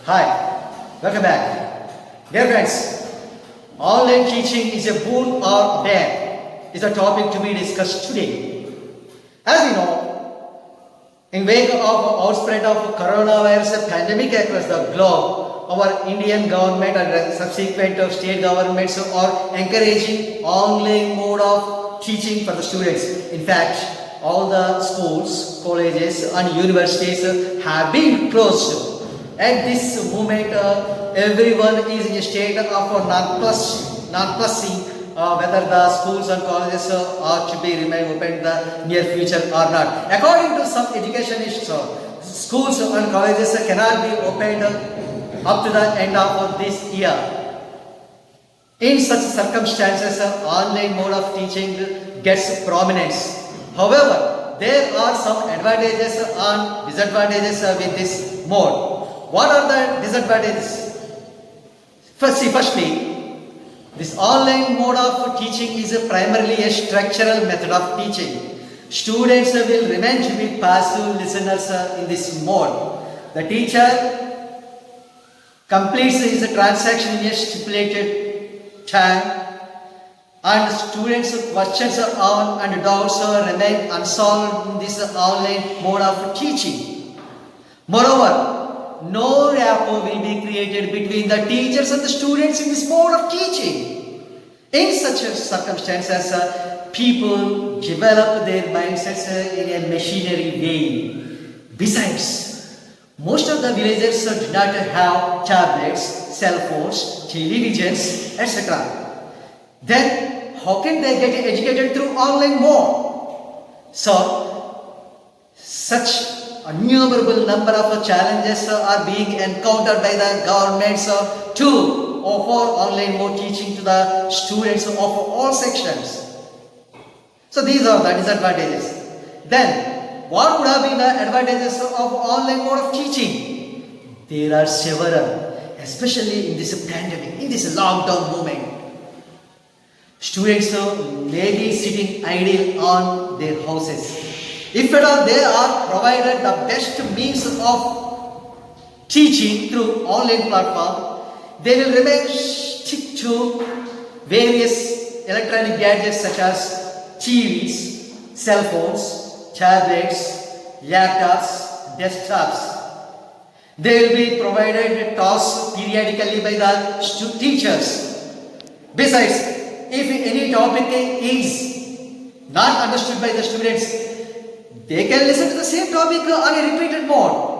Hi, welcome back. Dear friends, online teaching is a boon or bane is a topic to be discussed today. As we know, in wake of outspread of coronavirus pandemic across the globe, our Indian government and subsequent state governments are encouraging online mode of teaching for the students. In fact, all the schools, colleges and universities have been closed. At this moment, everyone is in a state of non-plussing whether the schools and colleges are to be remain open in the near future or not. According to some educationists, schools and colleges cannot be opened up to the end of this year. In such circumstances, online mode of teaching gets prominence. However, there are some advantages and disadvantages with this mode. What are the disadvantages? Firstly, this online mode of teaching is primarily a structural method of teaching. Students will remain to be passive listeners in this mode. The teacher completes his transaction in a stipulated time, and students' questions and doubts remain unsolved in this online mode of teaching. Moreover, no rapport will be created between the teachers and the students in this mode of teaching. In such circumstances, people develop their mindsets in a machinery way. Besides, most of the villagers do not have tablets, cell phones, televisions, etc. Then, how can they get educated through online mode? So, such innumerable number of challenges are being encountered by the governments to offer online mode teaching to the students of all sections. So these are the disadvantages. Then, what would have been the advantages of online mode of teaching? There are several, especially in this pandemic, in this lockdown moment. Students may be sitting idle on their houses. If at all they are provided the best means of teaching through online platform, they will remain stick to various electronic gadgets such as TVs, cell phones, tablets, laptops, desktops. They will be provided tasks periodically by the teachers. Besides, if any topic is not understood by the students, they can listen to the same topic on a repeated mode.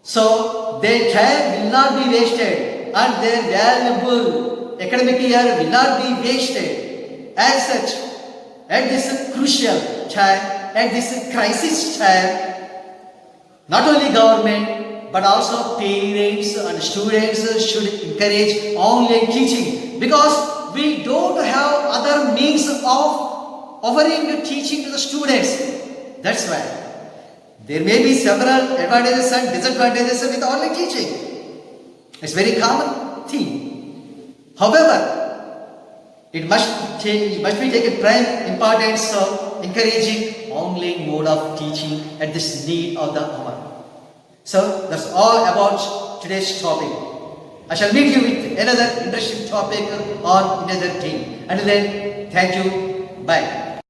So their time will not be wasted and their valuable academic year will not be wasted. As such, at this crucial time, at this crisis time, not only government but also parents and students should encourage online teaching, because we don't have other means of offering teaching to the students. That's why there may be several advantages and disadvantages with online teaching. It's a very common thing. However, it must be taken prime importance of encouraging online mode of teaching at this need of the hour. So that's all about today's topic. I shall meet you with another interesting topic on another day. Until then, thank you. Bye.